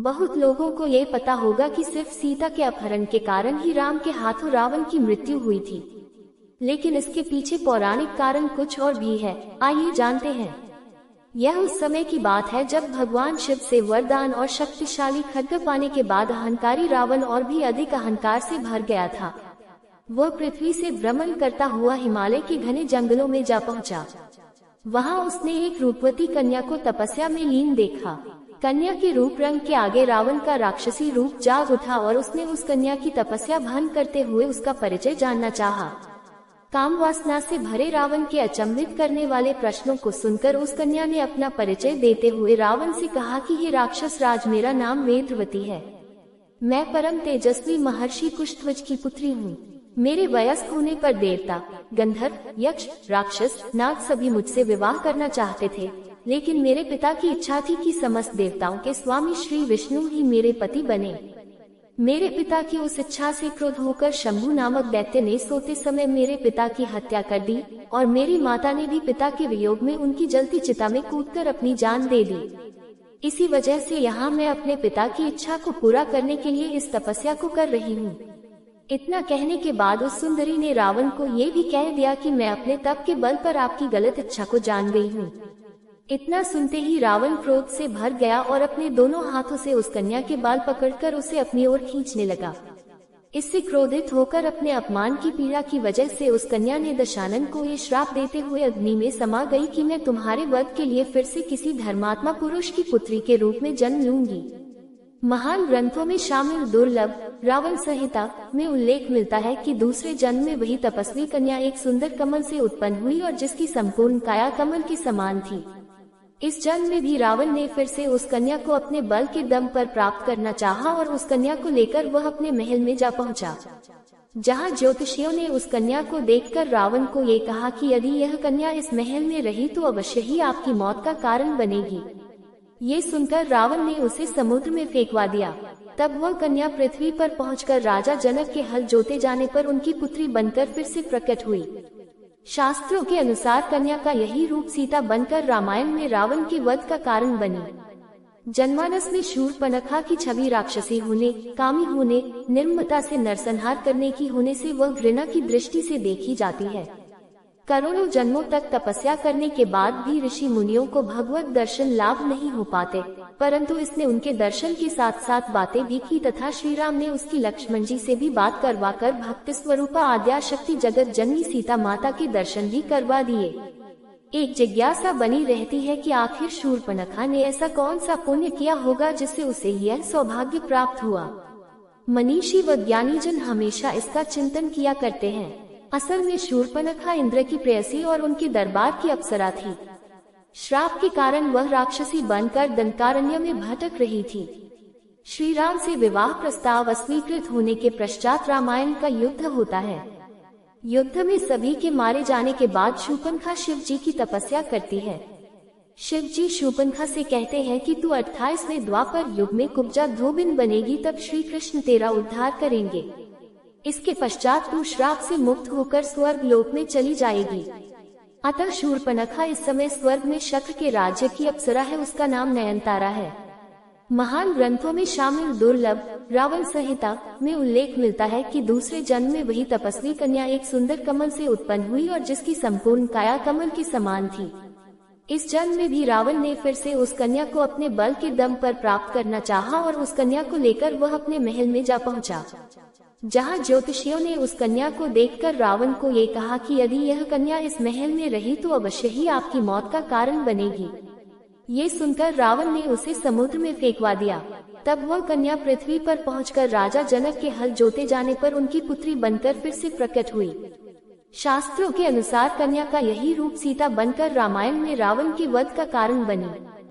बहुत लोगों को ये पता होगा कि सिर्फ सीता के अपहरण के कारण ही राम के हाथों रावण की मृत्यु हुई थी, लेकिन इसके पीछे पौराणिक कारण कुछ और भी है। आइए जानते हैं। यह उस समय की बात है जब भगवान शिव से वरदान और शक्तिशाली खड्ग पाने के बाद अहंकारी रावण और भी अधिक अहंकार से भर गया था। वह पृथ्वी से भ्रमण करता हुआ हिमालय के घने जंगलों में जा पहुंचा। वहां उसने एक रूपवती कन्या को तपस्या में लीन देखा। कन्या के रूप रंग के आगे रावण का राक्षसी रूप जाग उठा और उसने उस कन्या की तपस्या भंग करते हुए उसका परिचय जानना चाहा। काम वासना से भरे रावण के अचंभित करने वाले प्रश्नों को सुनकर उस कन्या ने अपना परिचय देते हुए रावण से कहा कि हे राक्षस राज, मेरा नाम वेदवती है। मैं परम तेजस्वी महर्षि कुशध्वज की पुत्री हूँ। मेरे वयस्क होने पर देवता, गंधर्व, यक्ष, राक्षस, नाग सभी मुझसे विवाह करना चाहते थे, लेकिन मेरे पिता की इच्छा थी कि समस्त देवताओं के स्वामी श्री विष्णु ही मेरे पति बने। मेरे पिता की उस इच्छा से क्रोध होकर शंभु नामक दैत्य ने सोते समय मेरे पिता की हत्या कर दी और मेरी माता ने भी पिता के वियोग में उनकी जलती चिता में कूदकर अपनी जान दे दी। इसी वजह से यहाँ मैं अपने पिता की इच्छा को पूरा करने के लिए इस तपस्या को कर रही हूँ। इतना कहने के बाद उस सुंदरी ने रावण को ये भी कह दिया कि मैं अपने तप के बल पर आपकी गलत इच्छा को जान गई हूँ। इतना सुनते ही रावण क्रोध से भर गया और अपने दोनों हाथों से उस कन्या के बाल पकड़कर उसे अपनी ओर खींचने लगा। इससे क्रोधित होकर अपने अपमान की पीड़ा की वजह से उस कन्या ने दशानन को ये श्राप देते हुए अग्नि में समा गई कि मैं तुम्हारे वध के लिए फिर से किसी धर्मात्मा पुरुष की पुत्री के रूप में जन्म लूंगी। महान ग्रंथों में शामिल दुर्लभ रावण संहिता में उल्लेख मिलता है कि दूसरे जन्म में वही तपस्वी कन्या एक सुंदर कमल से उत्पन्न हुई और जिसकी संपूर्ण काया कमल के समान थी। इस जन्म में भी रावण ने फिर से उस कन्या को अपने बल के दम पर प्राप्त करना चाहा और उस कन्या को लेकर वह अपने महल में जा पहुंचा, जहां ज्योतिषियों ने उस कन्या को देखकर रावण को ये कहा कि यदि यह कन्या इस महल में रही तो अवश्य ही आपकी मौत का कारण बनेगी। ये सुनकर रावण ने उसे समुद्र में फेंकवा दिया। तब वह कन्या पृथ्वी पर पहुंचकर राजा जनक के हल जोते जाने पर उनकी पुत्री बनकर फिर से प्रकट हुई। शास्त्रों के अनुसार कन्या का यही रूप सीता बनकर रामायण में रावण के वध का कारण बनी। जनमानस में शूर्पणखा की छवि राक्षसी होने, कामी होने, निर्ममता से नरसंहार करने की होने से वह घृणा की दृष्टि से देखी जाती है। करोड़ों जन्मों तक तपस्या करने के बाद भी ऋषि मुनियों को भगवत दर्शन लाभ नहीं हो पाते, परंतु इसने उनके दर्शन के साथ साथ बातें भी की तथा श्री राम ने उसकी लक्ष्मण जी से भी बात करवाकर भक्ति स्वरूपा आद्याशक्ति जगत जननी सीता माता के दर्शन भी करवा दिए। एक जिज्ञासा बनी रहती है कि आखिर शूर्पणखा ने ऐसा कौन सा पुण्य किया होगा जिससे उसे यह सौभाग्य प्राप्त हुआ। मनीषी व ज्ञानी जन हमेशा इसका चिंतन किया करते हैं। असल में शूर्पणखा इंद्र की प्रेयसी और उनके दरबार की अप्सरा थी। श्राप के कारण वह राक्षसी बनकर दंडकारण्य में भटक रही थी। श्री राम से विवाह प्रस्ताव अस्वीकृत होने के पश्चात रामायण का युद्ध होता है। युद्ध में सभी के मारे जाने के बाद शूर्पणखा शिव जी की तपस्या करती है। शिव जी शूर्पणखा से कहते हैं कि तू 28वें द्वापर युग में कुब्जा धोबिन बनेगी, तब श्री कृष्ण तेरा उद्धार करेंगे। इसके पश्चात तू श्राप से मुक्त होकर स्वर्ग लोक में चली जाएगी। अतः शूर्पणखा इस समय स्वर्ग में शक्र के राज्य की अप्सरा है, उसका नाम नयनतारा है। महान ग्रंथों में शामिल दुर्लभ रावण संहिता में उल्लेख मिलता है कि दूसरे जन्म में वही तपस्वी कन्या एक सुंदर कमल से उत्पन्न हुई और जिसकी संपूर्ण काया कमल के समान थी। इस जन्म में भी रावण ने फिर से उस कन्या को अपने बल के दम पर प्राप्त करना चाहा और उस कन्या को लेकर वह अपने महल में जा पहुंचा, जहां ज्योतिषियों ने उस कन्या को देखकर रावण को ये कहा कि यदि यह कन्या इस महल में रही तो अवश्य ही आपकी मौत का कारण बनेगी। ये सुनकर रावण ने उसे समुद्र में फेंकवा दिया। तब वह कन्या पृथ्वी पर पहुंचकर राजा जनक के हल जोते जाने पर उनकी पुत्री बनकर फिर से प्रकट हुई। शास्त्रों के अनुसार कन्या का यही रूप सीता बनकर रामायण में रावण के वध का कारण बनी।